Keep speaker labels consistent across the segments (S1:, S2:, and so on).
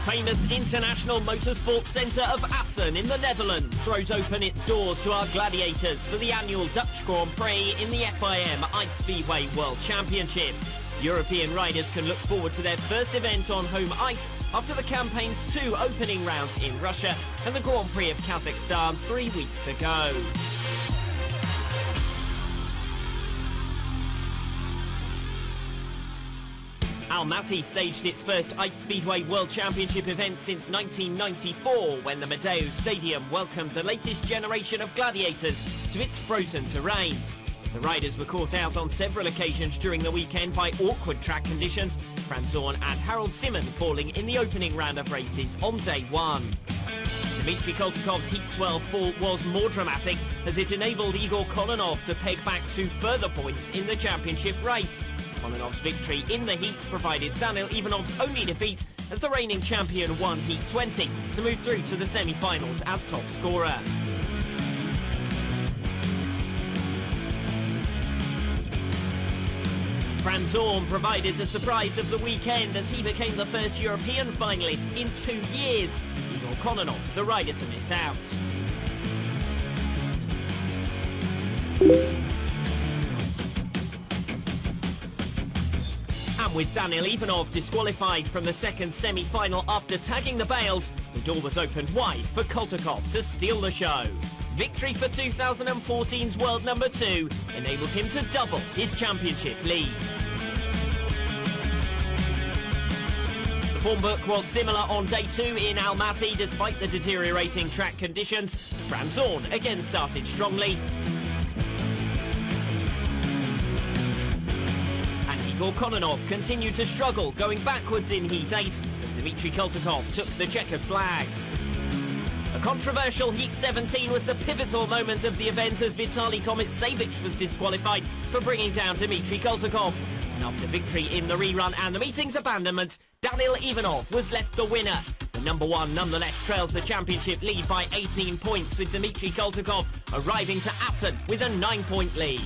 S1: famous International Motorsport Centre of Assen in the Netherlands throws open its doors to our Gladiators for the annual Dutch Grand Prix in the FIM Ice Speedway World Championship. European riders can look forward to their first event on home ice after the campaign's 2 opening rounds in Russia and the Grand Prix of Kazakhstan 3 weeks ago. Almaty staged its first Ice Speedway World Championship event since 1994 when the Medeu Stadium welcomed the latest generation of Gladiators to its frozen terrains. The riders were caught out on several occasions during the weekend by awkward track conditions, Frans Zorn and Harold Simon falling in the opening round of races on day 1. Dmitry Koltakov's Heat 12 fall was more dramatic as it enabled Igor Kononov to peg back 2 further points in the championship race. Kononov's victory in the heats provided Daniil Ivanov's only defeat as the reigning champion won Heat 20 to move through to the semi-finals as top scorer. Frans Zorn provided the surprise of the weekend as he became the first European finalist in 2 years. Igor Kononov, the rider to miss out. And with Daniil Ivanov disqualified from the second semi-final after tagging the bails, the door was opened wide for Koltakov to steal the show. Victory for 2014's world number 2 enabled him to double his championship lead. The form book was similar on day 2 in Almaty despite the deteriorating track conditions. Frans Zorn again started strongly. Igor Kononov continued to struggle, going backwards in Heat 8 as Dmitry Koltakov took the checkered flag. A controversial Heat 17 was the pivotal moment of the event as Vitaly Komitsevich was disqualified for bringing down Dmitry Koltakov. And after victory in the rerun and the meeting's abandonment, Daniil Ivanov was left the winner. The number 1 nonetheless trails the championship lead by 18 points with Dmitry Koltakov arriving to Assen with a 9-point lead.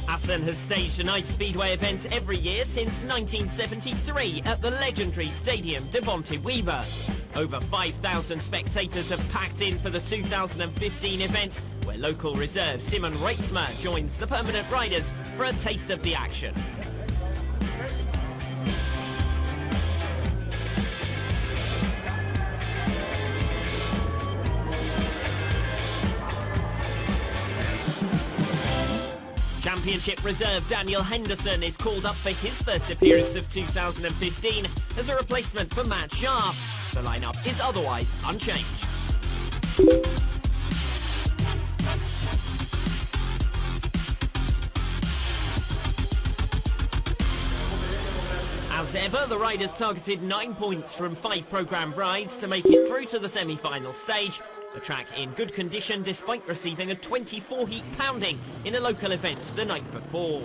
S1: Assen has staged an ice speedway event every year since 1973 at the legendary Stadium Devonte Weber. Over 5,000 spectators have packed in for the 2015 event, where local reserve Simon Reitzma joins the permanent riders for a taste of the action. Championship reserve Daniel Henderson is called up for his first appearance of 2015 as a replacement for Matt Sharp. The lineup is otherwise unchanged. As ever, the riders targeted 9 points from 5 programmed rides to make it through to the semi-final stage. The track in good condition despite receiving a 24-heat pounding in a local event the night before.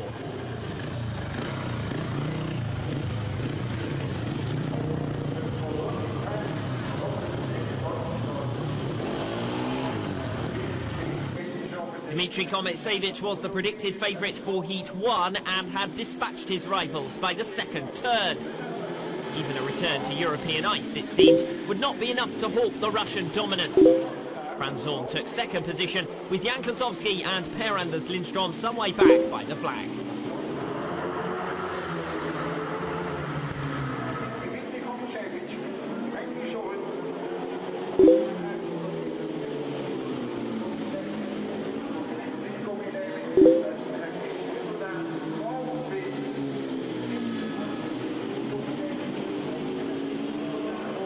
S1: Dmitry Komitsevich was the predicted favourite for Heat 1 and had dispatched his rivals by the second turn. Even a return to European ice, it seemed, would not be enough to halt the Russian dominance. Frans Zorn took second position, with Jan Klantowski and Per-Anders Lindstrom some way back by the flag.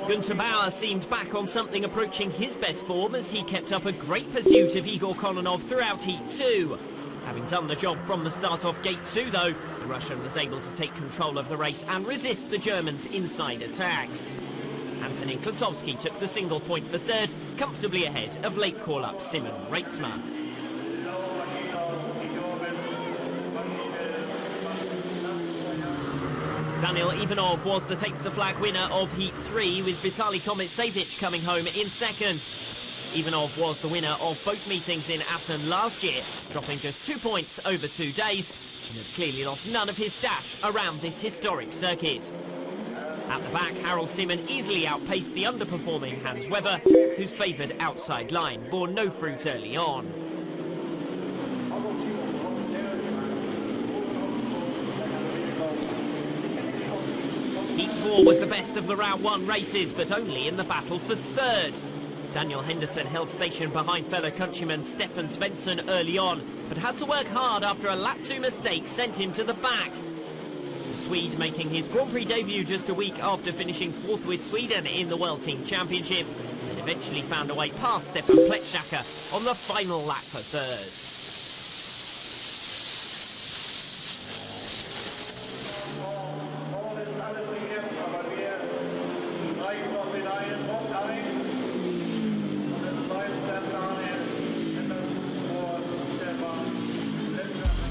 S1: Günther Bauer seemed back on something approaching his best form as he kept up a great pursuit of Igor Kononov throughout Heat 2. Having done the job from the start off Gate 2 though, the Russian was able to take control of the race and resist the Germans' inside attacks. Antonin Klantowski took the single point for third, comfortably ahead of late call-up Simon Reitzma. Daniil Ivanov was the take-the-flag winner of Heat 3, with Vitaly Komitsevich coming home in second. Ivanov was the winner of both meetings in Assen last year, dropping just 2 points over 2 days, and had clearly lost none of his dash around this historic circuit. At the back, Harold Simon easily outpaced the underperforming Hans Weber, whose favoured outside line bore no fruit early on. Heat 4 was the best of the round 1 races, but only in the battle for third. Daniel Henderson held station behind fellow countryman Stefan Svensson early on, but had to work hard after a lap 2 mistake sent him to the back. The Swede making his Grand Prix debut just a week after finishing 4th with Sweden in the World Team Championship, and eventually found a way past Stefan Pletschaka on the final lap for third.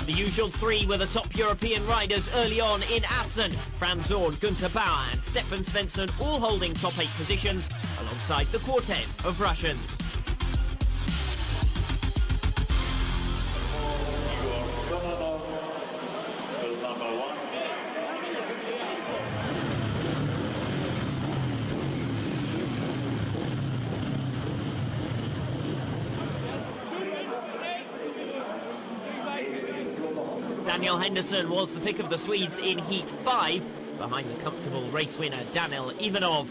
S1: The usual 3 were the top European riders early on in Assen. Franz Zorn, Günther Bauer and Stefan Svensson all holding top 8 positions alongside the quartet of Russians. Daniel Henderson was the pick of the Swedes in Heat 5, behind the comfortable race winner Daniel Ivanov.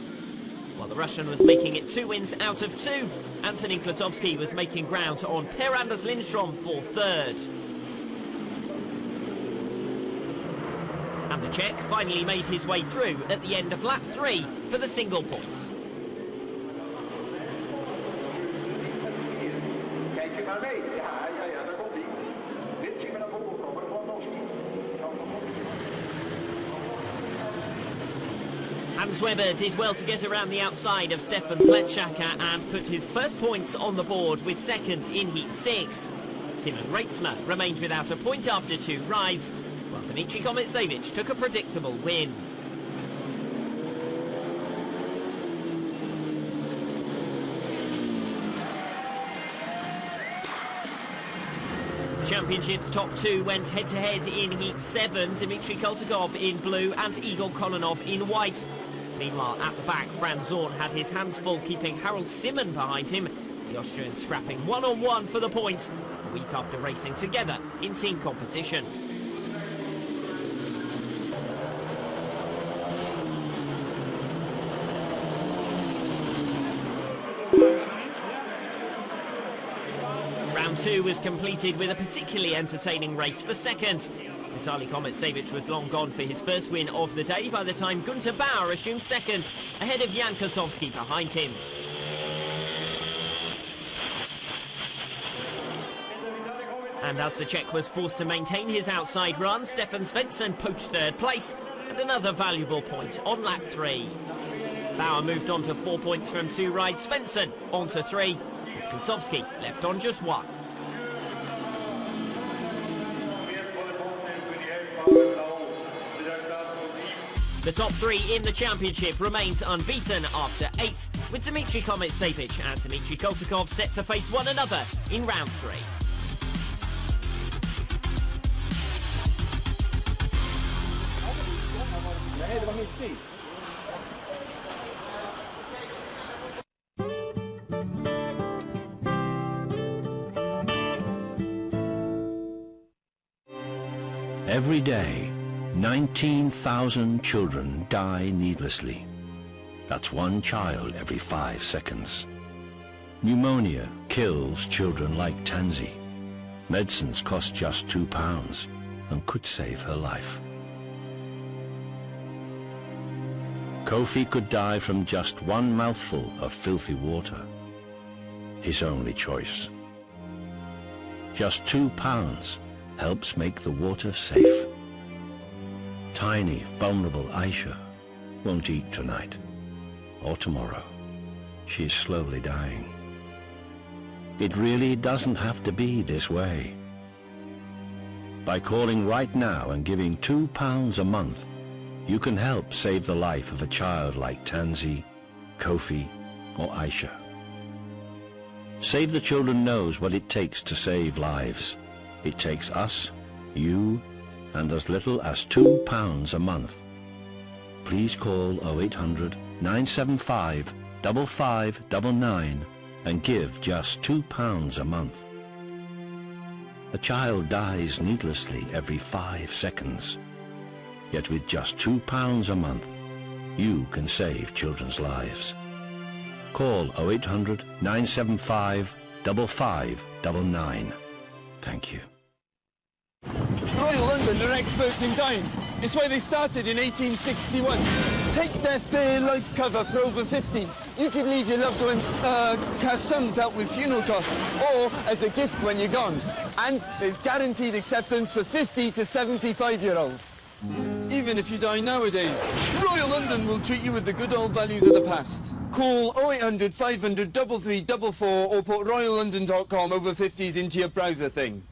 S1: While the Russian was making it 2 wins out of 2, Anthony Klotowski was making ground on Per-Anders Lindstrom for third. And the Czech finally made his way through at the end of lap 3 for the single points. Hans Weber did well to get around the outside of Stefan Pletschaka and put his first points on the board with second in Heat 6. Simon Reitzmer remained without a point after 2 rides, while Dmitry Kometsevich took a predictable win. Championship's top 2 went head-to-head in Heat 7, Dmitry Koltakov in blue and Igor Kononov in white. Meanwhile, at the back, Franz Zorn had his hands full keeping Harold Simon behind him, the Austrians scrapping one-on-one for the point, a week after racing together in team competition. Round 2 was completed with a particularly entertaining race for second. Vitaly Kometsevich was long gone for his first win of the day by the time Günther Bauer assumed second, ahead of Jan Kotowski behind him. And as the Czech was forced to maintain his outside run, Stefan Svensson poached third place and another valuable point on lap 3. Bauer moved on to 4 points from 2 rides, Svensson on to 3, with Kotowski left on just 1. The top 3 in the championship remains unbeaten after 8, with Dmitry Kometsevich and Dmitry Koltakov set to face one another in round 3.
S2: Every day, 19,000 children die needlessly. That's 1 child every 5 seconds. Pneumonia kills children like Tansy. Medicines cost just £2 and could save her life. Kofi could die from just 1 mouthful of filthy water. His only choice. Just £2 helps make the water safe. Tiny, vulnerable Aisha won't eat tonight or tomorrow. She is slowly dying. It really doesn't have to be this way. By calling right now and giving £2 a month, you can help save the life of a child like Tansy, Kofi, or Aisha. Save the Children knows what it takes to save lives. It takes us, you, and as little as £2 a month. Please call 0800 975 5599 and give just £2 a month. A child dies needlessly every 5 seconds. Yet with just £2 a month, you can save children's lives. Call 0800 975 5599. Thank you.
S3: Royal London are experts in dying. It's why they started in 1861. Take death life cover for over 50s. You can leave your loved ones cash summed out with funeral costs, or as a gift when you're gone. And there's guaranteed acceptance for 50 to 75-year-olds. Even if you die nowadays, Royal London will treat you with the good old values of the past. Call 0800 500 3344 or put royallondon.com over 50s into your browser thing.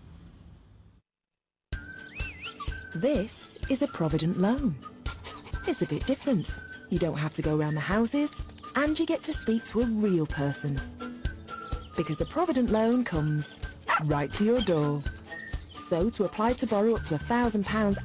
S4: This is a Provident loan. It's a bit different. You don't have to go around the houses, and you get to speak to a real person. Because a Provident loan comes right to your door. So to apply to borrow up to £1,000...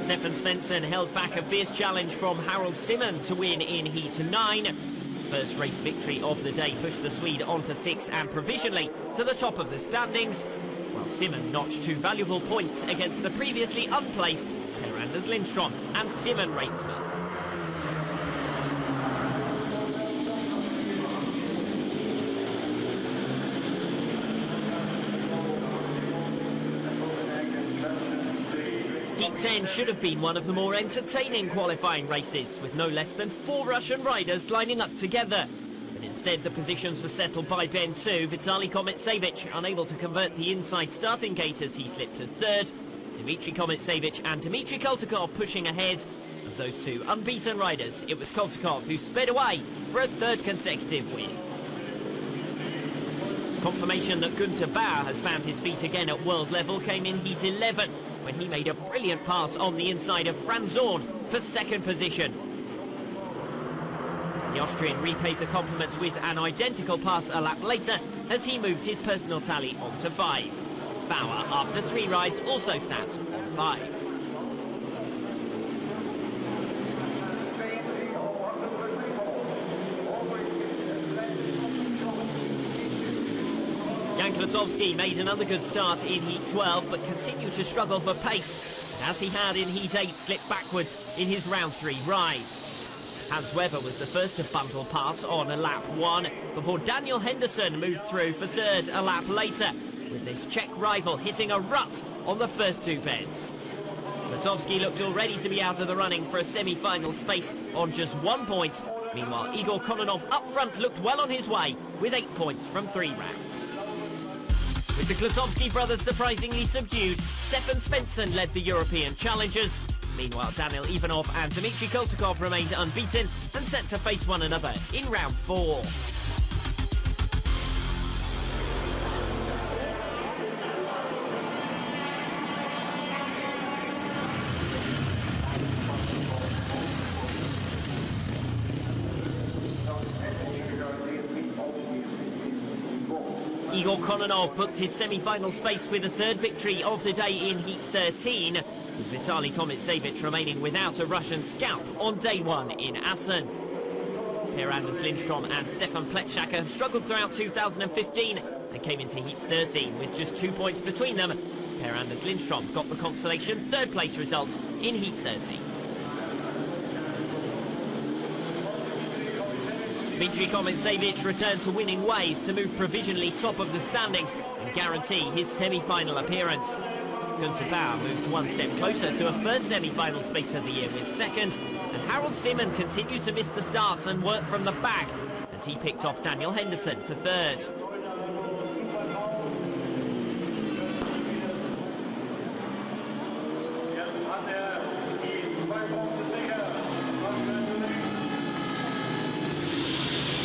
S1: Stefan Svensson held back a fierce challenge from Harold Simon to win in Heat 9. First race victory of the day pushed the Swede onto 6 and provisionally to the top of the standings, while Simon notched 2 valuable points against the previously unplaced Per-Anders Lindstrom and Simon Reitzman. Heat 10 should have been one of the more entertaining qualifying races, with no less than 4 Russian riders lining up together. But instead the positions were settled by Ben 2, Vitaly Kometsevich unable to convert the inside starting gate as he slipped to 3rd, Dmitry Kometsevich and Dmitry Koltakov pushing ahead. Of those 2 unbeaten riders, it was Koltakov who sped away for a 3rd consecutive win. Confirmation that Günther Bauer has found his feet again at world level came in Heat 11, when he made a brilliant pass on the inside of Franz Zorn for 2nd position. The Austrian repaid the compliments with an identical pass a lap later as he moved his personal tally on to 5. Bauer, after 3 rides, also sat on 5. Jan Klotowski made another good start in Heat 12 but continued to struggle for pace, and as he had in Heat 8 slipped backwards in his round 3 ride. Hans Weber was the first to bundle past on a lap 1 before Daniel Henderson moved through for 3rd a lap later, with this Czech rival hitting a rut on the first 2 bends. Klotowski looked already to be out of the running for a semi-final space on just 1 point. Meanwhile, Igor Kononov up front looked well on his way with 8 points from 3 rounds. With the Klotowski brothers surprisingly subdued, Stefan Svensson led the European challengers. Meanwhile, Daniil Ivanov and Dmitry Koltakov remained unbeaten and set to face one another in round 4. Igor Kononov booked his semi-final space with a 3rd victory of the day in Heat 13, with Vitaly Kometsevich remaining without a Russian scalp on day 1 in Assen. Per-Anders Lindstrom and Stefan Pletschaka struggled throughout 2015 and came into Heat 13 with just 2 points between them. Per-Anders Lindstrom got the consolation 3rd place result in Heat 13. Dmitry Kometsevich returned to winning ways to move provisionally top of the standings and guarantee his semi-final appearance. Günther Bauer moved 1 step closer to a first semi-final space of the year with 2nd, and Harold Simon continued to miss the starts and work from the back as he picked off Daniel Henderson for 3rd.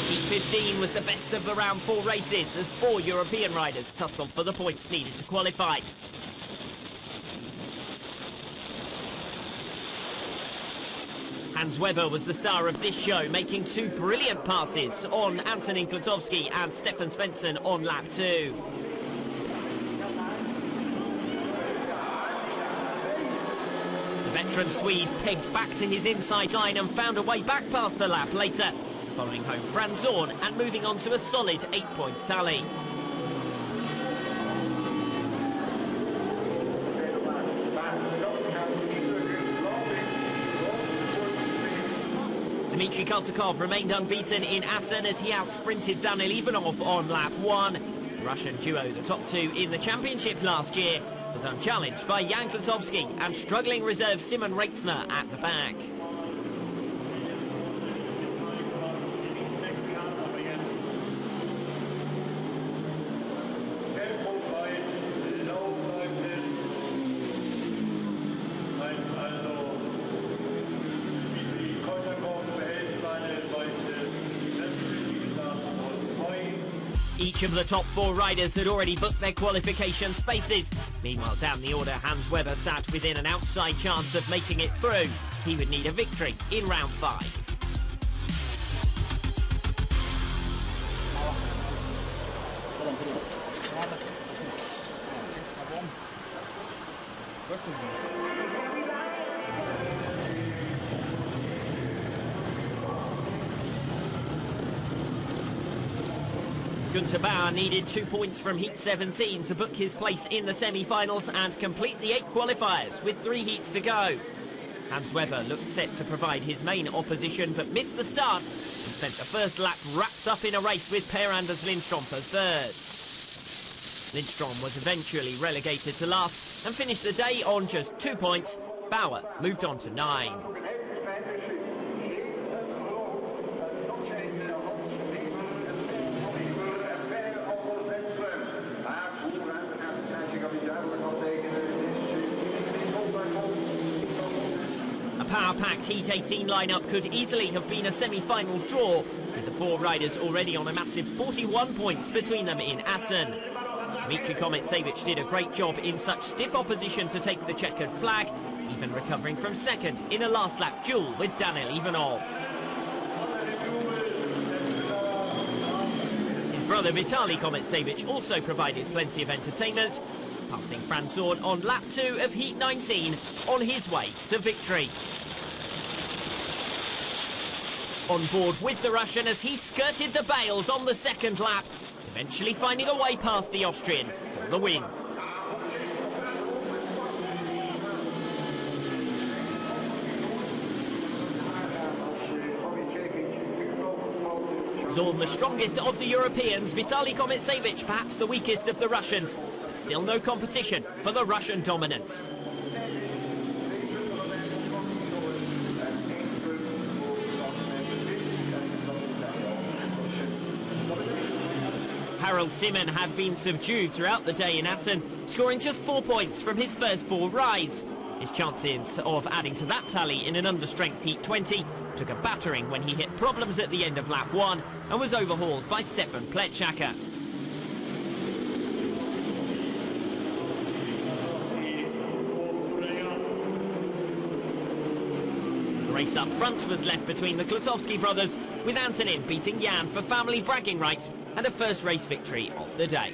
S1: Heat 15 was the best of the round 4 races as 4 European riders tussled for the points needed to qualify. Hans Weber was the star of this show, making 2 brilliant passes on Antonin Klutowski and Stefan Svensson on lap 2. The veteran Swede pegged back to his inside line and found a way back past a lap later, following home Franz Zorn and moving on to a solid 8-point tally. Dmitry Koltakov remained unbeaten in Assen as he out-sprinted Daniil Ivanov on lap 1. The Russian duo, the top 2 in the championship last year, was unchallenged by Jan Klutowski and struggling reserve Simon Reitzmer at the back. Each of the top 4 riders had already booked their qualification spaces. Meanwhile, down the order, Hans Weber sat within an outside chance of making it through. He would need a victory in round 5. Günther Bauer needed 2 points from Heat 17 to book his place in the semi-finals and complete the 8 qualifiers with 3 heats to go. Hans Weber looked set to provide his main opposition but missed the start and spent the first lap wrapped up in a race with Per-Anders Lindstrom for third. Lindstrom was eventually relegated to last and finished the day on just 2 points. Bauer moved on to 9. A power-packed Heat 18 lineup could easily have been a semi-final draw, with the 4 riders already on a massive 41 points between them in Assen. Dmitry Kometsevich did a great job in such stiff opposition to take the checkered flag, even recovering from second in a last-lap duel with Daniil Ivanov. His brother Vitaly Kometsevich also provided plenty of entertainment, passing Franz Zorn on lap 2 of Heat 19 on his way to victory. On board with the Russian as he skirted the bales on the second lap, eventually finding a way past the Austrian for the win. Zorn the strongest of the Europeans, Vitaly Kometsevich perhaps the weakest of the Russians, but still no competition for the Russian dominance. Harald Simon had been subdued throughout the day in Assen, scoring just 4 points from his first 4 rides. His chances of adding to that tally in an understrength Heat 20 took a battering when he hit problems at the end of lap 1 and was overhauled by Stefan Pletschaka. The race up front was left between the Klutowski brothers, with Antonin beating Jan for family bragging rights and a first race victory of the day.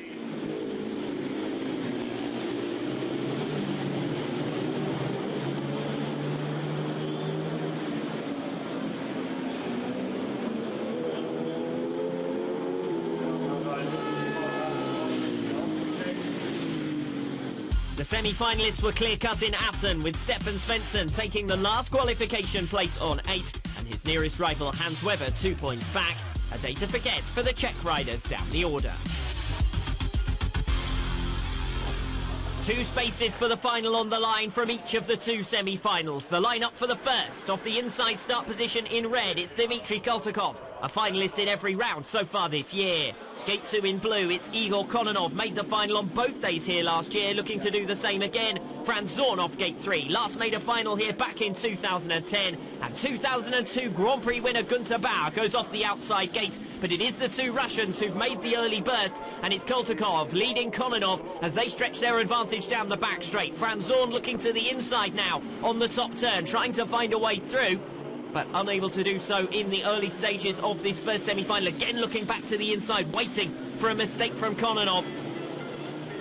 S1: The semi-finalists were clear-cut in Assen, with Stefan Svensson taking the last qualification place on 8 and his nearest rival Hans Weber 2 points back. A day to forget for the Czech riders down the order. 2 spaces for the final on the line from each of the 2 semi-finals. The line-up for the first. Off the inside start position in red, it's Dmitry Koltakov, a finalist in every round so far this year. Gate 2 in blue, it's Igor Kononov, made the final on both days here last year, looking to do the same again. Franz Zorn off Gate 3, last made a final here back in 2010. And 2002 Grand Prix winner Günter Bauer goes off the outside gate. But it is the two Russians who've made the early burst, and it's Koltakov leading Kononov as they stretch their advantage down the back straight. Franz Zorn looking to the inside now on the top turn, trying to find a way through, but unable to do so in the early stages of this first semi-final. Again looking back to the inside, waiting for a mistake from Kononov.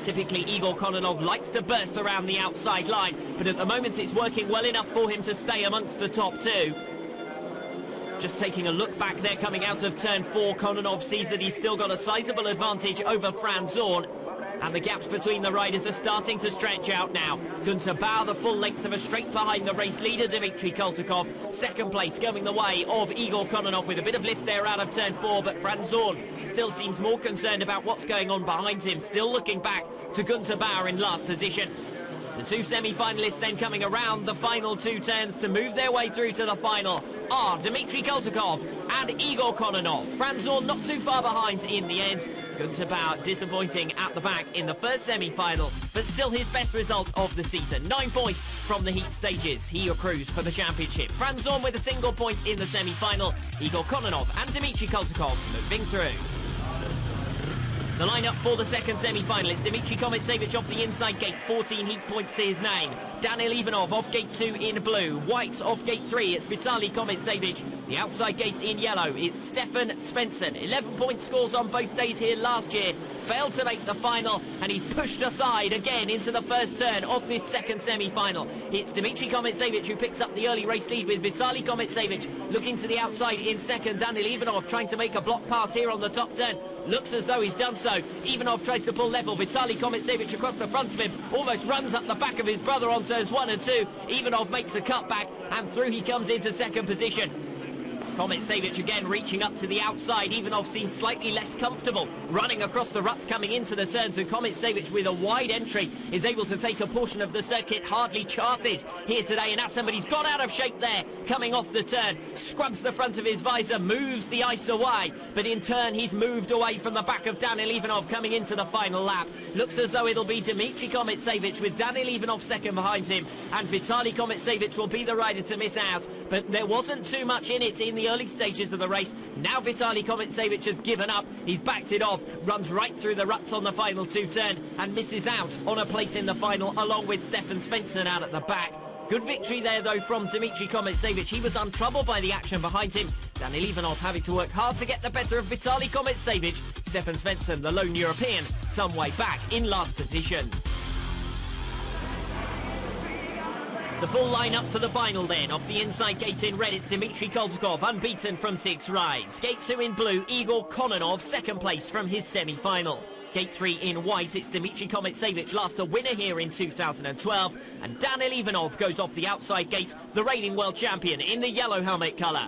S1: Typically Igor Kononov likes to burst around the outside line, but at the moment it's working well enough for him to stay amongst the top two. Just taking a look back there coming out of turn 4, Kononov sees that he's still got a sizable advantage over Franz Zorn. And the gaps between the riders are starting to stretch out now. Günter Bauer the full length of a straight behind the race leader, Dmitry Koltakov. Second place going the way of Igor Kononov with a bit of lift there out of turn 4, but Franz Zorn still seems more concerned about what's going on behind him, still looking back to Günter Bauer in last position. The two semi-finalists then coming around the final two turns to move their way through to the final are Dmitry Koltakov and Igor Kononov. Franz Zorn not too far behind in the end. Günter Bauer disappointing at the back in the first semi-final, but still his best result of the season. 9 points from the heat stages. He accrues for the championship. Franz Zorn with a single point in the semi-final. Igor Kononov and Dmitry Koltakov moving through. The lineup for the second semi-finalist, Dmitry Kometsevich off the inside gate, 14 heat points to his name. Daniil Ivanov off gate 2 in blue. White off gate 3, it's Vitaly Kometsevich. The outside gate in yellow, it's Stefan Svensson. 11-point scores on both days here last year. Failed to make the final, and he's pushed aside again into the first turn of this second semi-final. It's Dmitry Kometsevich who picks up the early race lead with Vitaly Kometsevich looking to the outside in second. Daniil Ivanov trying to make a block pass here on the top turn. Looks as though he's done so. Ivanov tries to pull level. Vitaly Kometsevich across the front of him, almost runs up the back of his brother on turns 1 and 2. Ivanov makes a cutback, and through he comes into second position. Kometsevich again reaching up to the outside. Ivanov seems slightly less comfortable running across the ruts coming into the turns, and Kometsevich with a wide entry is able to take a portion of the circuit hardly charted here today in Assen, but he's got out of shape there coming off the turn. Scrubs the front of his visor, moves the ice away, but in turn he's moved away from the back of Daniil Ivanov coming into the final lap. Looks as though it'll be Dmitry Kometsevich with Daniil Ivanov second behind him, and Vitaly Kometsevich will be the rider to miss out, but there wasn't too much in it in the early stages of the race. Now Vitaly Kometsevich has given up, he's backed it off, runs right through the ruts on the final two turn and misses out on a place in the final along with Stefan Svensson out at the back. Good victory there though from Dmitry Kometsevich. He was untroubled by the action behind him. Daniil Ivanov having to work hard to get the better of Vitaly Kometsevich. Stefan Svensson, the lone European, some way back in last position. The full lineup for the final then. Off the inside gate in red, it's Dmitry Koltakov, unbeaten from 6 rides. Gate 2 in blue, Igor Kononov, second place from his semi-final. Gate 3 in white, it's Dmitry Kometsevich, last a winner here in 2012. And Daniil Ivanov goes off the outside gate, the reigning world champion in the yellow helmet colour.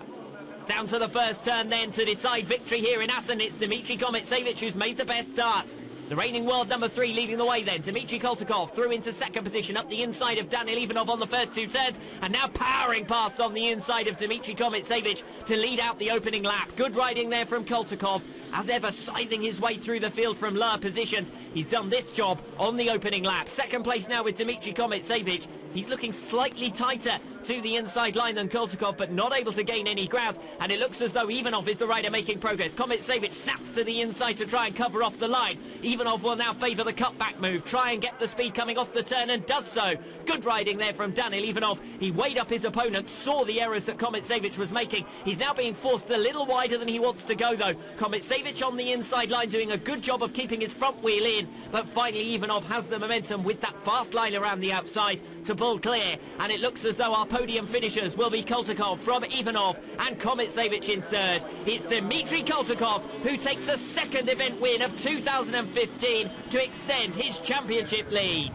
S1: Down to the first turn then to decide victory here in Assen, it's Dmitry Kometsevich who's made the best start. The reigning world number 3 leading the way then. Dmitry Koltakov through into second position up the inside of Daniil Ivanov on the first two turns, and now powering past on the inside of Dmitry Kometsevich to lead out the opening lap. Good riding there from Koltakov, as ever scything his way through the field from lower positions. He's done this job on the opening lap. Second place now with Dmitry Kometsevich. He's looking slightly tighter to the inside line than Koltakov, but not able to gain any ground, and it looks as though Ivanov is the rider making progress. Kometsevich snaps to the inside to try and cover off the line. Ivanov will now favour the cutback move, try and get the speed coming off the turn, and does so. Good riding there from Daniil Ivanov. He weighed up his opponent, saw the errors that Kometsevich was making. He's now being forced a little wider than he wants to go though. Kometsevich on the inside line doing a good job of keeping his front wheel in, but finally Ivanov has the momentum with that fast line around the outside to pull clear, and it looks as though our podium finishers will be Koltakov from Ivanov and Kometsevich in third. It's Dmitry Koltakov who takes a second event win of 2015 to extend his championship lead.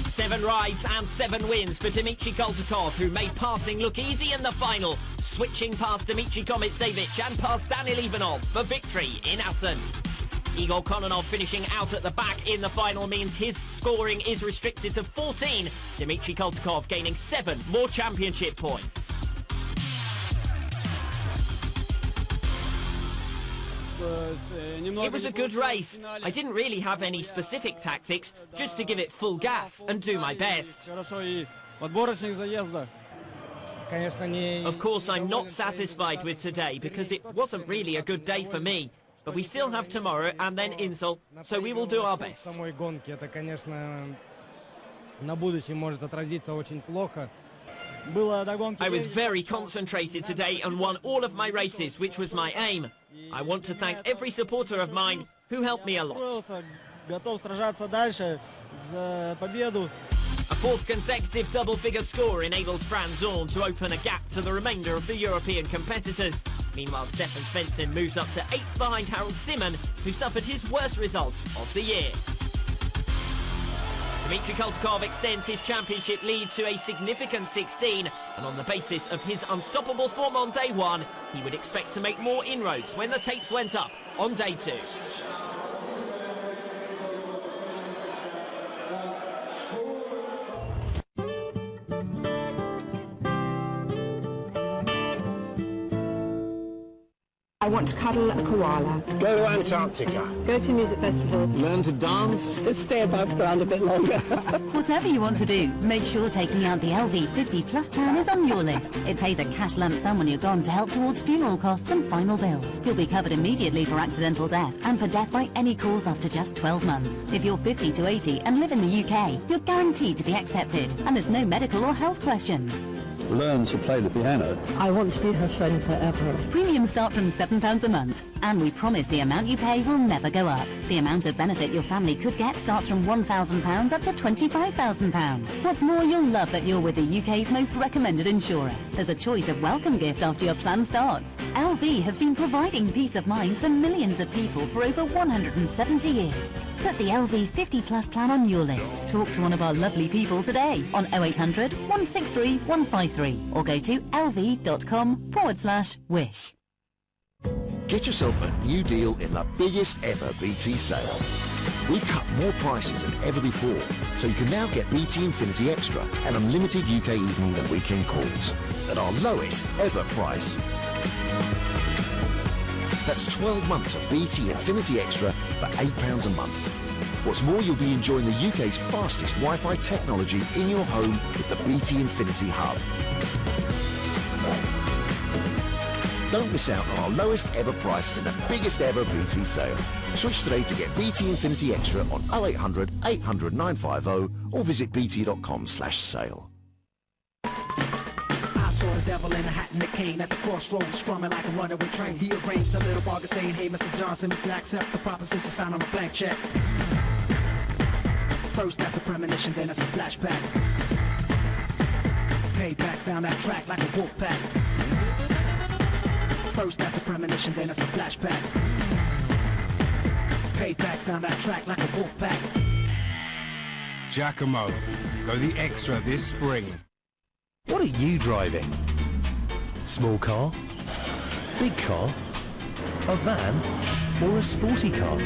S1: Seven rides and 7 wins for Dmitry Koltakov, who made passing look easy in the final, switching past Dmitry Kometsevich and past Daniil Ivanov for victory in Assen. Igor Kononov finishing out at the back in the final means his scoring is restricted to 14. Dmitry Koltikov gaining 7 more championship points. It was a good race. I didn't really have any specific tactics, just to give it full gas and do my best. Of course, I'm not satisfied with today because it wasn't really a good day for me. But we still have tomorrow and then Insel, so we will do our best. I was very concentrated today and won all of my races, which was my aim. I want to thank every supporter of mine who helped me a lot. A fourth consecutive double-figure score enables Franz Zorn to open a gap to the remainder of the European competitors. Meanwhile, Stefan Svensson moves up to 8th behind Harold Simon, who suffered his worst result of the year. Dmitry Koltikov extends his championship lead to a significant 16, and on the basis of his unstoppable form on day 1, he would expect to make more inroads when the tapes went up on day 2.
S5: I want to cuddle a koala.
S6: Go to Antarctica.
S5: Go to a music festival.
S3: Learn to dance.
S5: Stay above ground a bit longer.
S7: Whatever you want to do, make sure taking out the LV 50 Plus plan is on your list. It pays a cash lump sum when you're gone to help towards funeral costs and final bills. You'll be covered immediately for accidental death and for death by any cause after just 12 months. If you're 50 to 80 and live in the UK, you're guaranteed to be accepted, and there's no medical or health questions.
S8: Learn to play the piano.
S5: I want to be her friend forever.
S7: Premiums start from £7 a month, and we promise the amount you pay will never go up. The amount of benefit your family could get starts from £1,000 up to £25,000. What's more, you'll love that you're with the UK's most recommended insurer. There's a choice of welcome gift after your plan starts. LV have been providing peace of mind for millions of people for over 170 years. Put the LV 50 Plus plan on your list. Talk to one of our lovely people today on 0800 163 153 or go to lv.com/wish.
S9: Get yourself a new deal in the biggest ever BT sale. We've cut more prices than ever before, so you can now get BT Infinity Extra and unlimited UK evening and weekend calls at our lowest ever price. That's 12 months of BT Infinity Extra for £8 a month. What's more, you'll be enjoying the UK's fastest Wi-Fi technology in your home with the BT Infinity Hub. Don't miss out on our lowest ever price in the biggest ever BT sale. Switch today to get BT Infinity Extra on 0800 800 950 or visit bt.com/sale.
S10: Saw the devil in a hat and a cane at the crossroads, strumming like a runaway train. He arranged a little bargain saying, hey, Mr. Johnson, if you accept the proposition, sign on a blank check. First, that's the premonition, then that's a flashback. Paybacks down that track like a wolf pack. First, that's the premonition, then that's a flashback. Paybacks down that track like a wolf pack.
S11: Giacomo, go the extra this spring.
S2: What are you driving? Small car? Big car? A van? Or a sporty car?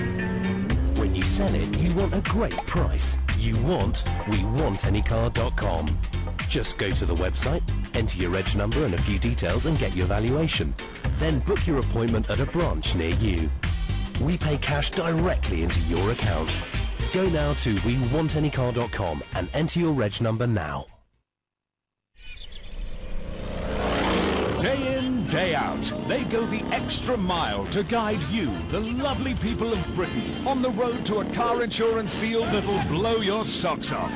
S2: When you sell it, you want a great price. You want WeWantAnyCar.com. Just go to the website, enter your reg number and a few details and get your valuation. Then book your appointment at a branch near you. We pay cash directly into your account. Go now to WeWantAnyCar.com and enter your reg number now.
S12: Day in, day out, they go the extra mile to guide you, the lovely people of Britain, on the road to a car insurance deal that'll blow your socks off.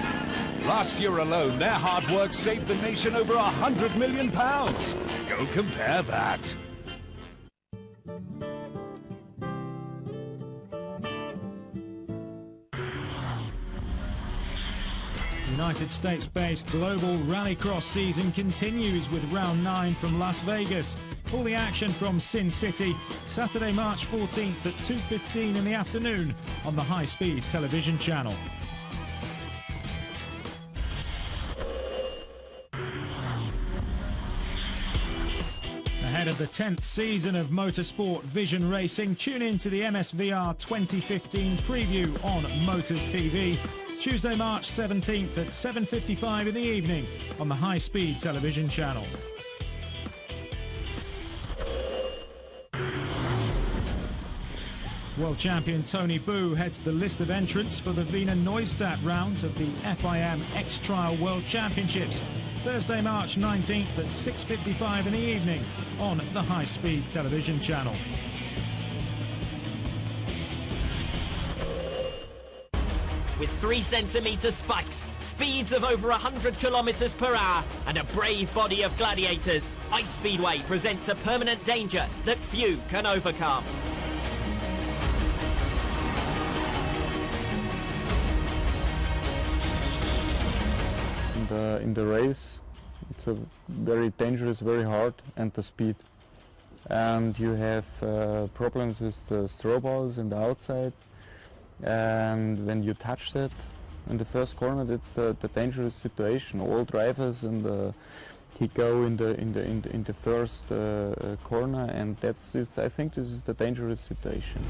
S12: Last year alone, their hard work saved the nation over £100 million. Go compare that.
S13: United States-based global rallycross season continues with round 9 from Las Vegas. All the action from Sin City, Saturday, March 14th at 2:15 in the afternoon on the high-speed television channel. Ahead Ahead of the 10th season of Motorsport Vision Racing, tune in to the MSVR 2015 preview on Motors TV, Tuesday, March 17th at 7:55 in the evening on the High Speed television channel. World champion Tony Boo heads the list of entrants for the Wiener Neustadt round of the FIM X-Trial World Championships, Thursday, March 19th at 6:55 in the evening on the High Speed television channel.
S1: With 3-centimetre spikes, speeds of over 100 kilometres per hour and a brave body of gladiators, Ice Speedway presents a permanent danger that few can overcome.
S6: In the race, it's a very dangerous, very hard, and the speed. And you have problems with the straw balls in the outside, and when you touch that in the first corner, that's the dangerous situation. All drivers he go in the first corner, and I think this is the dangerous situation.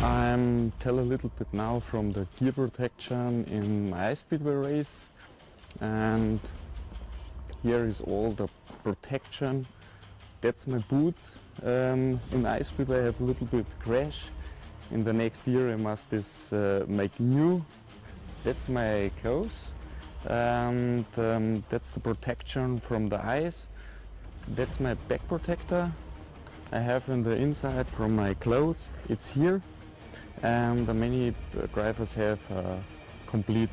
S6: I'm tell a little bit now from the gear protection in my Ice Speedway race, and here is all the protection. That's my boots. In Ice Speedway I have a little bit crash. In the next year I must make new. That's my clothes, and that's the protection from the ice. That's my back protector I have in the inside from my clothes. It's here. And many drivers have a complete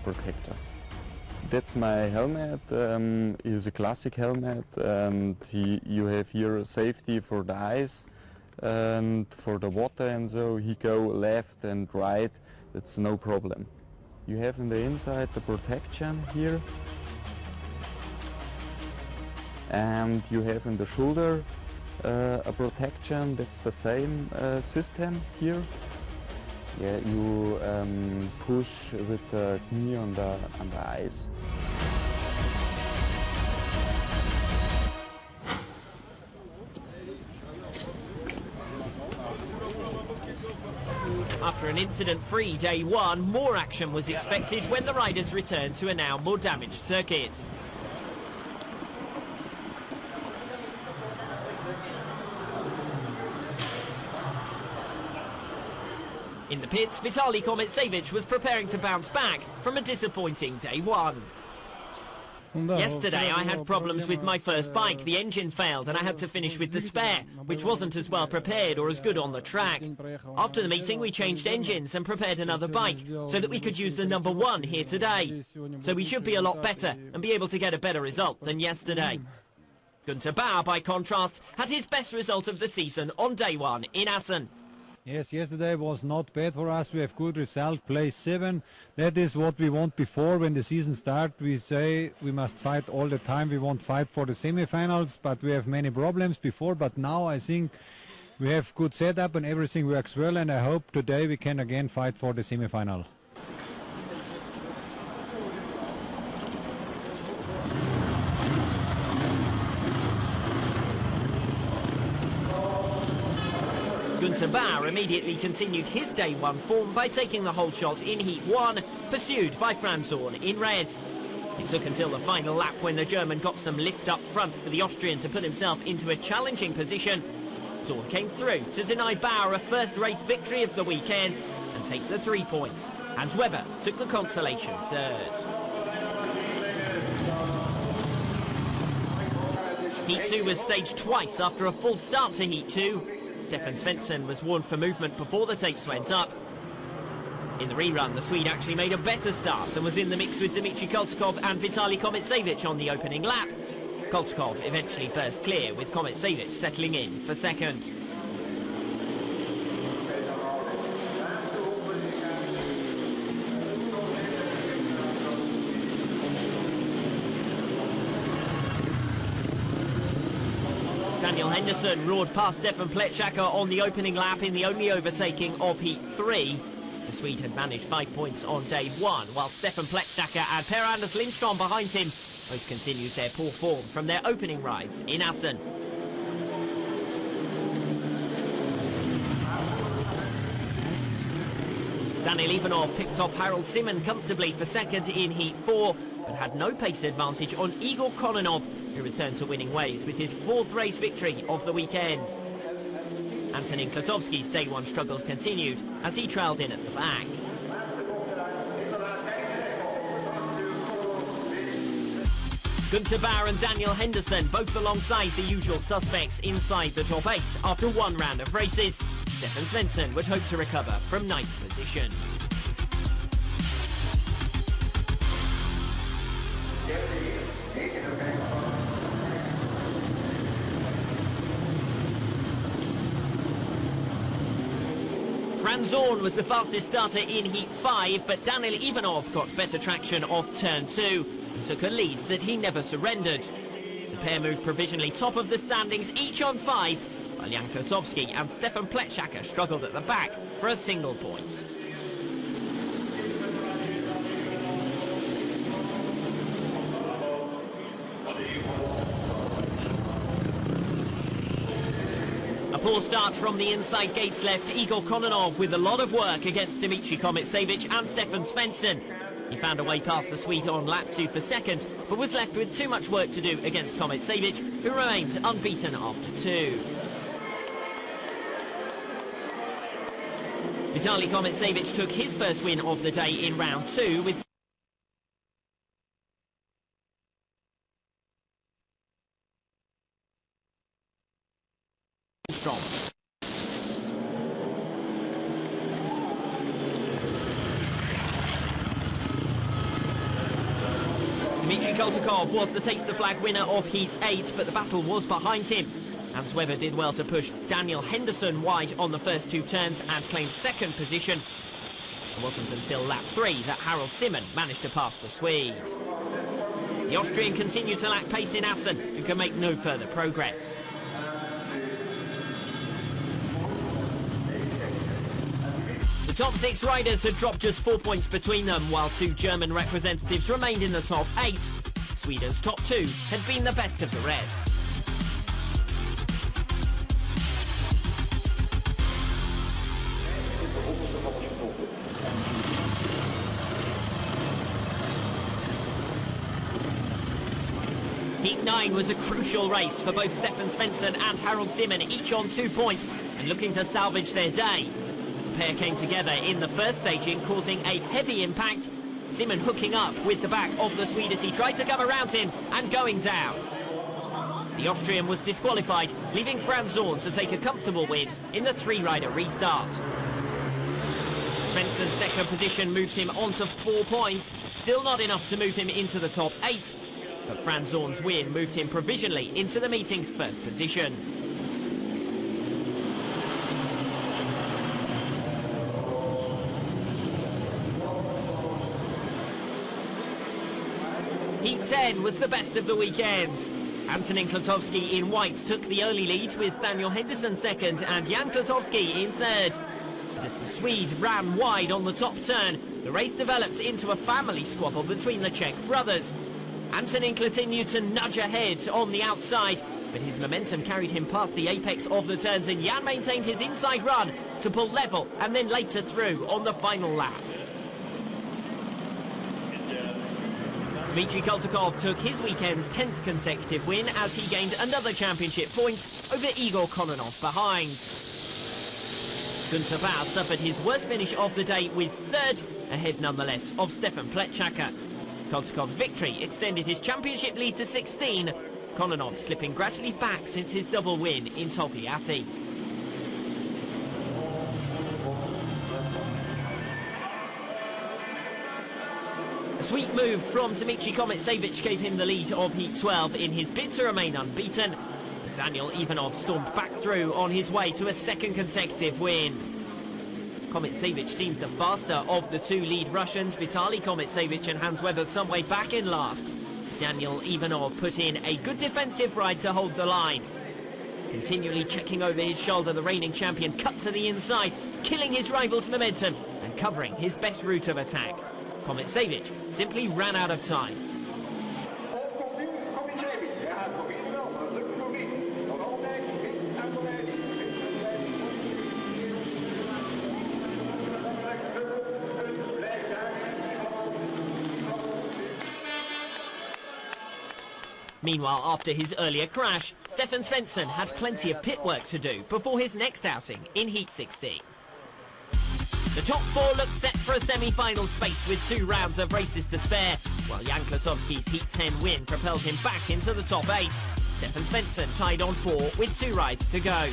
S6: protector. That's my helmet. Is a classic helmet, and you have here safety for the ice and for the water, and so he go left and right. That's no problem. You have in the inside the protection here, and you have in the shoulder a protection. That's the same system here. Yeah, you push with the knee on the ice.
S1: After an incident-free day one, more action was expected when the riders returned to a now more damaged circuit. In the pits, Vitaly Kometsevich was preparing to bounce back from a disappointing day one. Yesterday I had problems with my first bike. The engine failed and I had to finish with the spare, which wasn't as well prepared or as good on the track. After the meeting we changed engines and prepared another bike so that we could use the number one here today. So we should be a lot better and be able to get a better result than yesterday. Günther Bauer, by contrast, had his best result of the season on day one in Assen.
S14: Yes, yesterday was not bad for us. We have good result, place 7. That is what we want before. When the season starts, we say we must fight all the time. We won't fight for the semi-finals, but we have many problems before. But now I think we have good setup and everything works well, and I hope today we can again fight for the semi-final.
S1: Günther Bauer immediately continued his day one form by taking the whole shot in heat 1, pursued by Franz Zorn in red. It took until the final lap when the German got some lift up front for the Austrian to put himself into a challenging position. Zorn came through to deny Bauer a first race victory of the weekend and take the 3 points. Hans Weber took the consolation third. Heat 2 was staged twice after a full start to Heat 2. Stefan Svensson was warned for movement before the tapes went up. In the rerun, the Swede actually made a better start and was in the mix with Dmitry Koltskov and Vitaly Kometsevich on the opening lap. Koltskov eventually burst clear, with Kometsevich settling in for second. Daniel Henderson roared past Stefan Pletschakar on the opening lap in the only overtaking of Heat 3. The Swede had managed 5 points on day one, while Stefan Plechacker and Per-Anders Lindström behind him both continued their poor form from their opening rides in Assen. Daniel Ivanov picked off Harold Simon comfortably for second in Heat 4, but had no pace advantage on Igor Kononov, who returned to winning ways with his fourth race victory of the weekend. Antonin Klatovsky's day one struggles continued as he trailed in at the back. Gunther Bauer and Daniel Henderson both alongside the usual suspects inside the top 8 after one round of races. Stefan Svensson would hope to recover from ninth position. Franz Zorn was the fastest starter in Heat 5, but Daniel Ivanov got better traction off turn 2 and took a lead that he never surrendered. The pair moved provisionally top of the standings, each on 5, while Jan Kosowski and Stefan Plechacker struggled at the back for a single point. A poor start from the inside gates left Igor Kononov with a lot of work against Dmitry Komitsevich and Stefan Svensson. He found a way past the Swede on lap 2 for second, but was left with too much work to do against Komitsevich, who remained unbeaten after 2. Vitaly Komitsevich took his first win of the day in round 2 with strong. Dmitry Koltakov was the take-the-flag winner of Heat 8, but the battle was behind him. Hans Weber did well to push Daniel Henderson wide on the first 2 turns and claimed second position. It wasn't until lap 3 that Harold Simon managed to pass the Swede. The Austrian continued to lack pace in Assen, who can make no further progress. The top 6 riders had dropped just 4 points between them, while 2 German representatives remained in the top 8. Sweden's top 2 had been the best of the rest. Heat 9 was a crucial race for both Stefan Svensson and Harold Simon, each on 2 points and looking to salvage their day. The pair came together in the first staging, causing a heavy impact. Simon hooking up with the back of the Swede as he tried to come around him and going down. The Austrian was disqualified, leaving Franz Zorn to take a comfortable win in the 3-rider restart. Svensson's second position moved him onto 4 points, still not enough to move him into the top 8. But Franz Zorn's win moved him provisionally into the meeting's first position. Heat 10 was the best of the weekend. Antonin Klatovsky in white took the early lead with Daniel Henderson second and Jan Kosowski in third. But as the Swede ran wide on the top turn, the race developed into a family squabble between the Czech brothers. Antonin continued to nudge ahead on the outside, but his momentum carried him past the apex of the turns and Jan maintained his inside run to pull level and then later through on the final lap. Dmitry Koltakov took his weekend's 10th consecutive win as he gained another championship point over Igor Kononov behind. Gunther Bauer suffered his worst finish of the day with third, ahead nonetheless of Stefan Plechacker. Koltakov's victory extended his championship lead to 16, Kononov slipping gradually back since his double win in Togliatti. A sweet move from Dmitry Komitsevich gave him the lead of Heat 12 in his bid to remain unbeaten. But Daniel Ivanov stormed back through on his way to a second consecutive win. Komitsevich seemed the faster of the 2 lead Russians, Vitaly Komitsevich and Hans Weber some way back in last. Daniel Ivanov put in a good defensive ride to hold the line. Continually checking over his shoulder, the reigning champion cut to the inside, killing his rival's momentum and covering his best route of attack. Kovacevic simply ran out of time. Meanwhile, after his earlier crash, Stefan Svensson had plenty of pit work to do before his next outing in Heat 16. The top four looked set for a semi-final space with 2 rounds of races to spare, while Jan Klatowski's Heat 10 win propelled him back into the top 8. Stefan Svensson tied on 4 with 2 rides to go.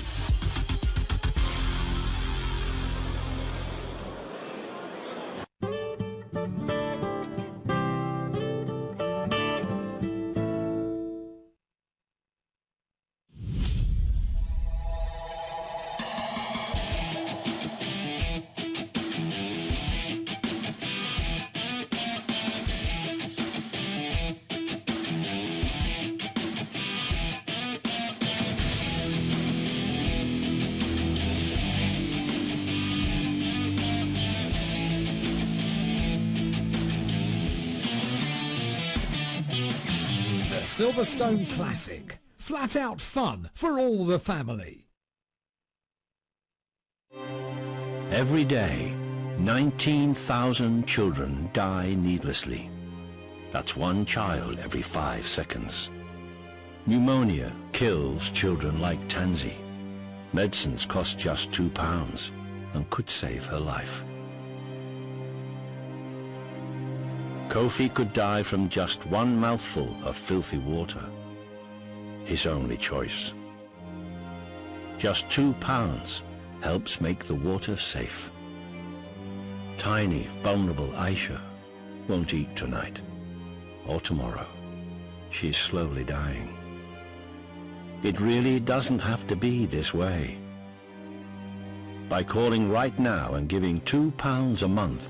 S12: Silverstone Classic. Flat out fun for all the family.
S2: Every day, 19,000 children die needlessly. That's 1 child every 5 seconds. Pneumonia kills children like Tansy. Medicines cost just £2 and could save her life. Kofi could die from just 1 mouthful of filthy water. His only choice. Just £2 helps make the water safe. Tiny, vulnerable Aisha won't eat tonight or tomorrow. She's slowly dying. It really doesn't have to be this way. By calling right now and giving £2 a month,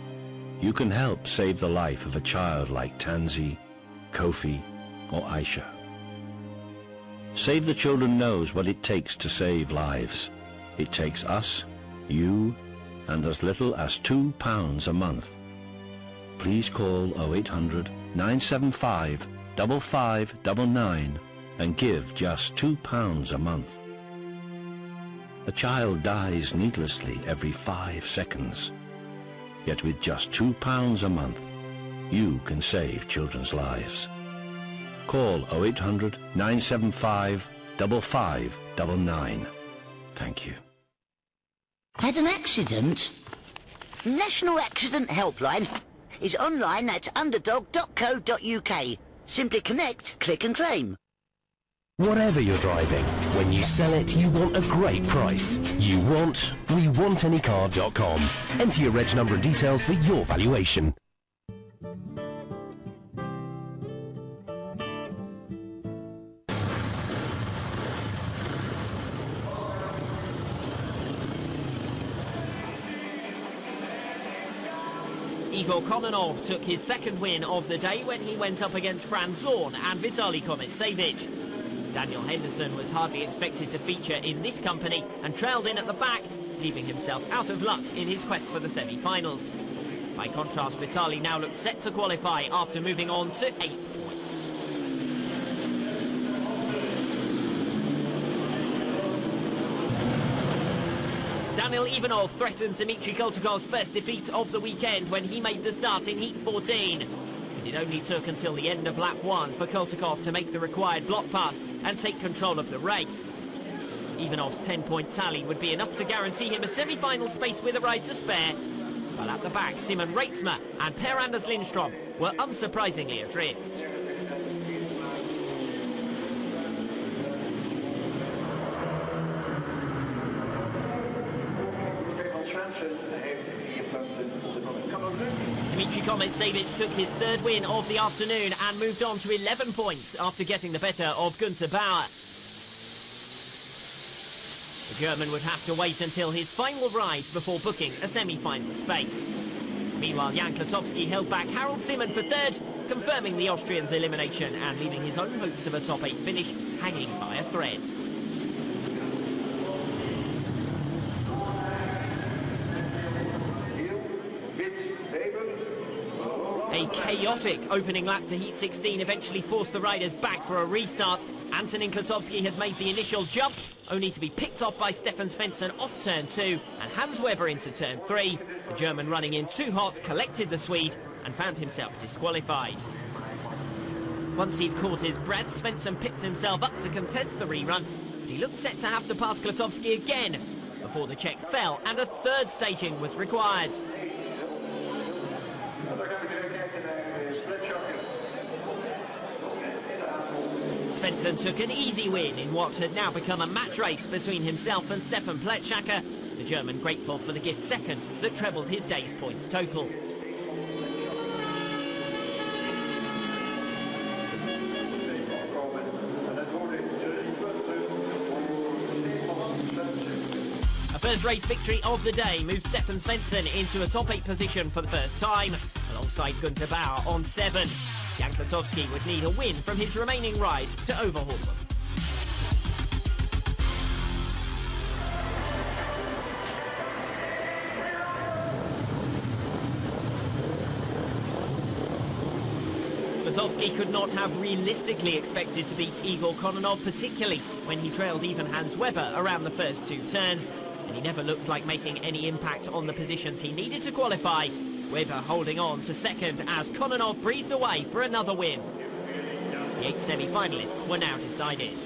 S2: you can help save the life of a child like Tansy, Kofi, or Aisha. Save the Children knows what it takes to save lives. It takes us, you, and as little as £2 a month. Please call 0800 975 5599 and give just £2 a month. A child dies needlessly every 5 seconds. Yet with just £2 a month, you can save children's lives. Call 0800 975 5599. Thank you.
S15: Had an accident? National Accident Helpline is online at underdog.co.uk. Simply connect, click and claim.
S16: Whatever you're driving, when you sell it, you want a great price. We want anycar.com. Enter your reg number and details for your valuation.
S1: Igor Kononov took his 2nd win of the day when he went up against Franz Zorn and Vitaly Kovacevic. Daniel Henderson was hardly expected to feature in this company and trailed in at the back, leaving himself out of luck in his quest for the semi-finals. By contrast, Vitaly now looked set to qualify after moving on to 8 points. Daniil Ivanov threatened Dmitry Koltakov's first defeat of the weekend when he made the start in Heat 14. It only took until the end of lap 1 for Koltakov to make the required block pass and take control of the race. Ivanov's 10-point tally would be enough to guarantee him a semi-final space with a ride to spare. While at the back, Simon Reitzma and Per-Anders Lindstrom were unsurprisingly adrift. Dmitry Kovacevic took his 3rd win of the afternoon and moved on to 11 points after getting the better of Günther Bauer. The German would have to wait until his final ride before booking a semi-final space. Meanwhile, Jan Klatowski held back Harold Simon for 3rd, confirming the Austrian's elimination and leaving his own hopes of a top 8 finish hanging by a thread. A chaotic opening lap to Heat 16 eventually forced the riders back for a restart. Antonin Kwiatkowski had made the initial jump, only to be picked off by Stefan Svensson off turn 2 and Hans Weber into turn 3. The German, running in too hot, collected the Swede and found himself disqualified. Once he'd caught his breath, Svensson picked himself up to contest the rerun, but he looked set to have to pass Kwiatkowski again before the check fell and a third staging was required. Svensson took an easy win in what had now become a match race between himself and Stefan Pletschakka, the German grateful for the gift second that trebled his day's points total. A first race victory of the day moves Stefan Svensson into a top 8 position for the first time, alongside Günther Bauer on 7. Jan Kwiatkowski would need a win from his remaining ride to overhaul them. Kwiatkowski could not have realistically expected to beat Igor Kononov, particularly when he trailed even Hans Weber around the first 2 turns, and he never looked like making any impact on the positions he needed to qualify. Weber holding on to second as Kononov breezed away for another win. The 8 semi-finalists were now decided.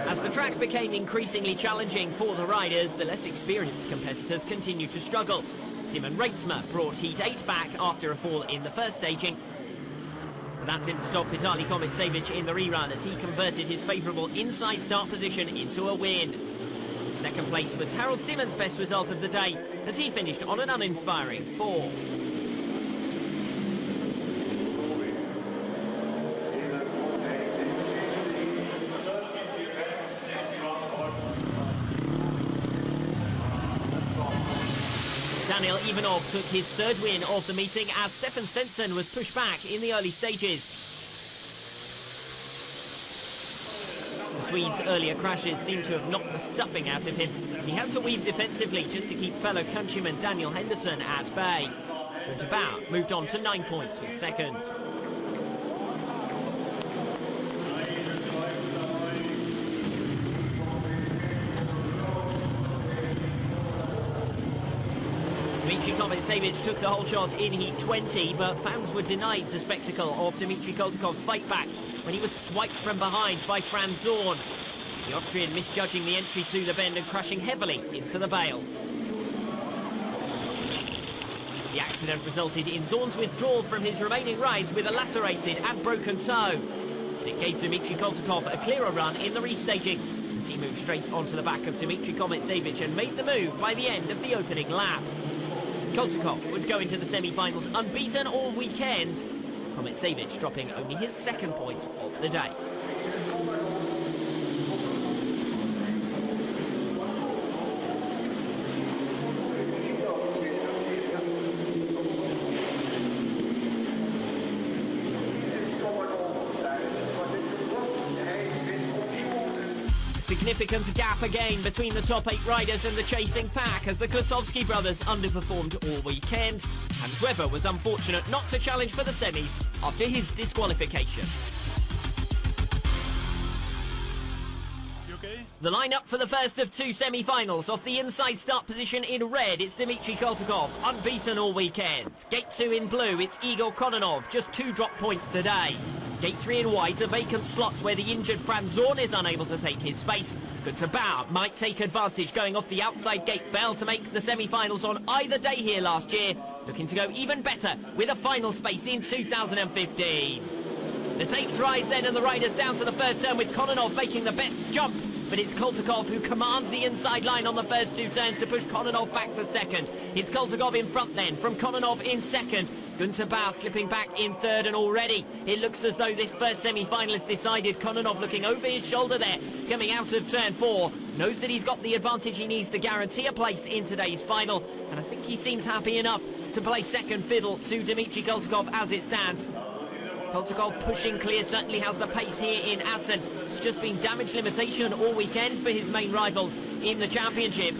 S1: As the track became increasingly challenging for the riders, the less experienced competitors continued to struggle. Simon Reitzmer brought Heat 8 back after a fall in the first staging. But that didn't stop Vitaly Komitsevich in the rerun as he converted his favourable inside start position into a win. Second place was Harold Simmons' best result of the day as he finished on an uninspiring 4th. Daniel Ivanov took his 3rd win of the meeting as Stefan Svensson was pushed back in the early stages. The Swede's earlier crashes seemed to have knocked the stuffing out of him. He had to weave defensively just to keep fellow countryman Daniel Henderson at bay. Günther Bauer moved on to 9 points with second. Dmitry Komitsevich took the whole shot in Heat 20, but fans were denied the spectacle of Dmitry Koltakov's fight back when he was swiped from behind by Franz Zorn. The Austrian misjudging the entry to the bend and crashing heavily into the bales. The accident resulted in Zorn's withdrawal from his remaining rides with a lacerated and broken toe. But it gave Dmitry Koltakov a clearer run in the restaging as he moved straight onto the back of Dmitry Komitsevich and made the move by the end of the opening lap. Koltakov would go into the semi-finals unbeaten all weekend, Komitsevich dropping only his 2nd point of the day. Significant gap again between the top 8 riders and the chasing pack as the Kwiatkowski brothers underperformed all weekend. Hans Weber was unfortunate not to challenge for the semis after his disqualification. The lineup for the first of 2 semi-finals. Off the inside start position in red, it's Dmitry Koltakov, unbeaten all weekend. Gate 2 in blue, it's Igor Kononov, just 2 drop points today. Gate 3 in white, a vacant slot where the injured Franz Zorn is unable to take his space. Günther Bauer might take advantage, going off the outside gate, failed to make the semi-finals on either day here last year. Looking to go even better with a final space in 2015. The tapes rise then and the riders down to the first turn with Kononov making the best jump. But it's Koltakov who commands the inside line on the first 2 turns to push Kononov back to second. It's Koltakov in front then, from Kononov in second. Günther Bauer slipping back in third, and already it looks as though this first semi-final is decided. Kononov looking over his shoulder there, coming out of turn 4. Knows that he's got the advantage he needs to guarantee a place in today's final. And I think he seems happy enough to play second fiddle to Dmitry Koltakov as it stands. Koltokov pushing clear, certainly has the pace here in Assen. It's just been damage limitation all weekend for his main rivals in the championship.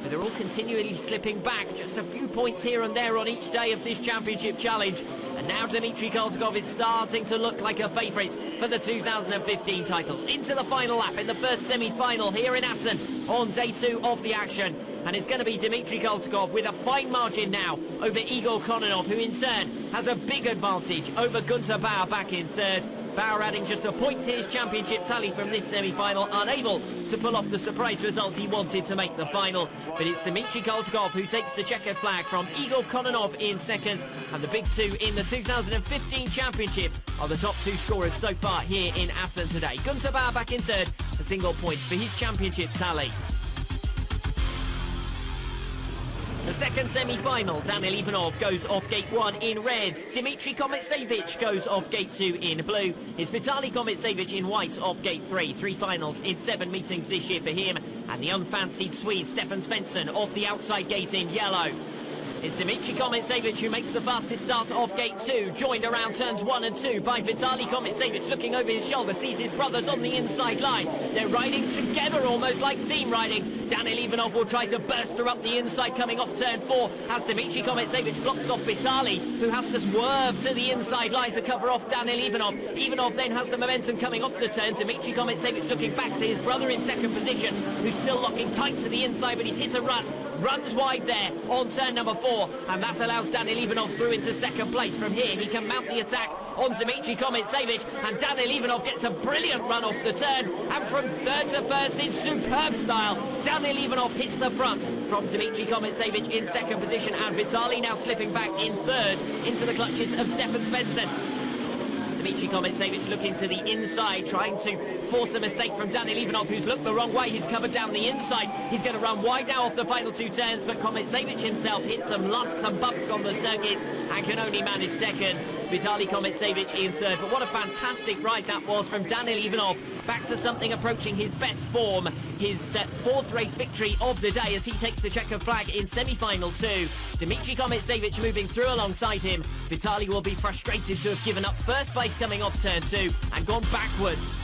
S1: But they're all continually slipping back, just a few points here and there on each day of this championship challenge. And now Dmitry Koltokov is starting to look like a favourite for the 2015 title. Into the final lap in the first semi-final here in Assen on day 2 of the action. And it's going to be Dmitry Koltokov with a fine margin now over Igor Kononov, who in turn has a big advantage over Gunter Bauer back in third. Bauer adding just a point to his championship tally from this semi-final, unable to pull off the surprise result he wanted to make the final. But it's Dmitry Koltokov who takes the checkered flag from Igor Kononov in second, and the big two in the 2015 championship are the top 2 scorers so far here in Assen today. Gunter Bauer back in third, a single point for his championship tally. The second semi-final, Daniil Ivanov goes off gate 1 in red. Dmitry Kometsevich goes off gate 2 in blue. It's Vitaly Kometsevich in white off gate 3. 3 finals in 7 meetings this year for him. And the unfancied Swede Stefan Svensson off the outside gate in yellow. It's Dmitry Kometsevich who makes the fastest start off gate 2, joined around turns 1 and 2 by Vitaly Kometsevich, looking over his shoulder, sees his brothers on the inside line. They're riding together, almost like team riding. Daniil Ivanov will try to burst through up the inside coming off turn 4 as Dmitry Kometsevich blocks off Vitaly, who has to swerve to the inside line to cover off Daniil Ivanov. Ivanov then has the momentum coming off the turn. Dmitry Kometsevich looking back to his brother in second position, who's still locking tight to the inside, but he's hit a rut. Runs wide there on turn number 4, and that allows Daniil Ivanov through into second place. From here he can mount the attack on Dmitry Kometsevich, and Daniil Ivanov gets a brilliant run off the turn, and from third to first in superb style, Daniil Ivanov hits the front from Dmitry Kometsevich in second position, and Vitaly now slipping back in third into the clutches of Stefan Svensson. Dmitry Kometsevich looking to the inside, trying to force a mistake from Daniil Ivanov, who's looked the wrong way. He's covered down the inside. He's going to run wide now off the final 2 turns, but Kometsevich himself hits some lumps and bumps on the circuit and can only manage second. Vitaly Kometsevich in third. But what a fantastic ride that was from Daniil Ivanov, back to something approaching his best form. His 4th race victory of the day as he takes the checkered flag in semi-final 2. Dmitry Kometsevich moving through alongside him. Vitaly will be frustrated to have given up first place coming off turn 2 and gone backwards.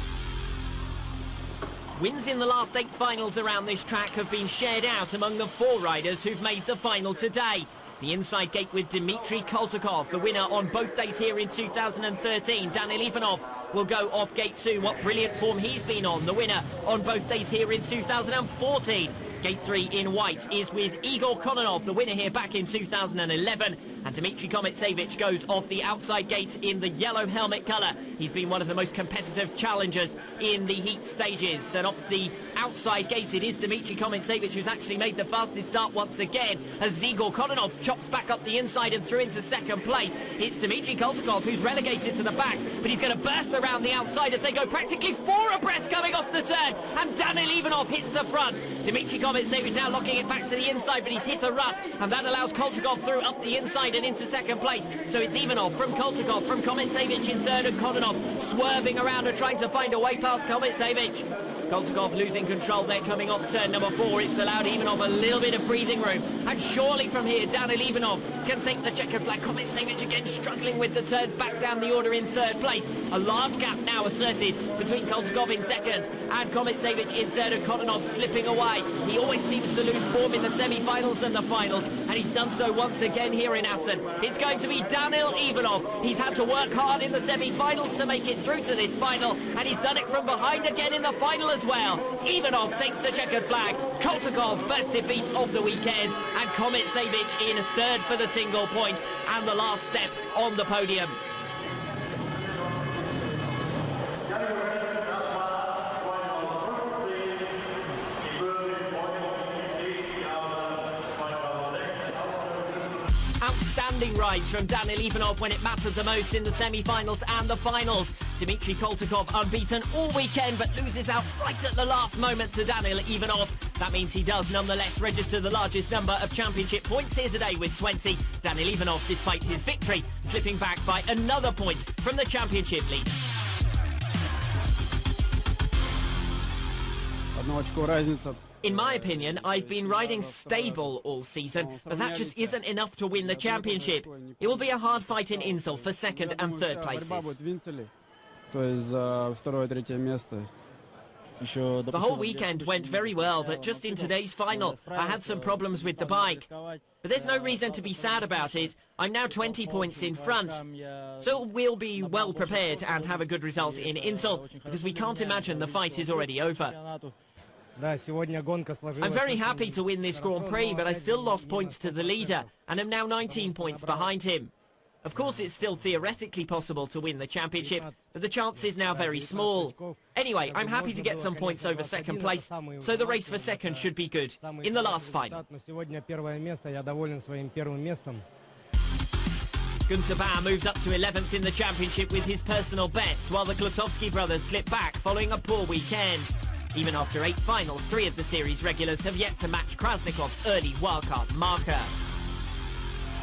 S1: Wins in the last 8 finals around this track have been shared out among the 4 riders who've made the final today. The inside gate with Dmitry Koltokov, the winner on both days here in 2013. Daniil Ivanov will go off gate 2. What brilliant form he's been on. The winner on both days here in 2014. Gate 3 in white is with Igor Kononov, the winner here back in 2011. And Dmitry Kometsevich goes off the outside gate in the yellow helmet colour. He's been one of the most competitive challengers in the heat stages. And off the outside gate it is Dmitry Kometsevich who's actually made the fastest start once again, as Igor Kononov chops back up the inside and through into second place. It's Dmitry Koltokov who's relegated to the back, but he's going to burst around the outside as they go practically 4 abreast coming off the turn, and Daniil Ivanov hits the front. Dmitry Kometsevich now locking it back to the inside, but he's hit a rut, and that allows Koltokov through up the inside and into second place. So it's Ivanov from Koltokov, from Kometsevich in third, and Kononov swerving around and trying to find a way past Kometsevich. Koltokov losing control there coming off turn number 4. It's allowed Ivanov a little bit of breathing room, and surely from here Daniil Ivanov can take the checkered flag. Kometsevich again struggling with the turns back down the order in third place. A large gap now asserted between Koltokov in second and Kometsevich in third, and Kononov slipping away. He always seems to lose form in the semi-finals and the finals, and he's done so once again here in Assen. It's going to be Daniil Ivanov. He's had to work hard in the semi-finals to make it through to this final, and he's done it from behind again in the final as well. Ivanov takes the checkered flag. Koltokov first defeat of the weekend, and Kometsevich in third for the single point and the last step on the podium. Outstanding rides from Daniil Ivanov when it mattered the most in the semi-finals and the finals. Dmitry Koltokov unbeaten all weekend, but loses out right at the last moment to Daniil Ivanov. That means he does nonetheless register the largest number of championship points here today with 20. Daniil Ivanov, despite his victory, slipping back by another point from the championship lead.
S17: Одно очко разница
S1: In my opinion, I've been riding stable all season, but that just isn't enough to win the championship. It will be a hard fight in Insel for second and third places. The whole weekend went very well, but just in today's final, I had some problems with the bike. But there's no reason to be sad about it. I'm now 20 points in front. So we'll be well prepared and have a good result in Insel, because we can't imagine the fight is already over. I'm very happy to win this Grand Prix, but I still lost points to the leader, and am now 19 points behind him. Of course, it's still theoretically possible to win the championship, but the chance is now very small. Anyway, I'm happy to get some points over second place, so the race for second should be good in the last final. Günter Bauer moves up to 11th in the championship with his personal best, while the Klutowski brothers slip back following a poor weekend. Even after 8 finals, 3 of the series regulars have yet to match Krasnikov's early wildcard marker.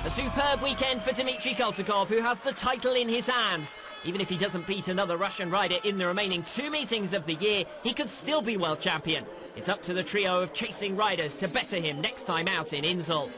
S1: A superb weekend for Dmitry Koltakov, who has the title in his hands. Even if he doesn't beat another Russian rider in the remaining 2 meetings of the year, he could still be world champion. It's up to the trio of chasing riders to better him next time out in Insel.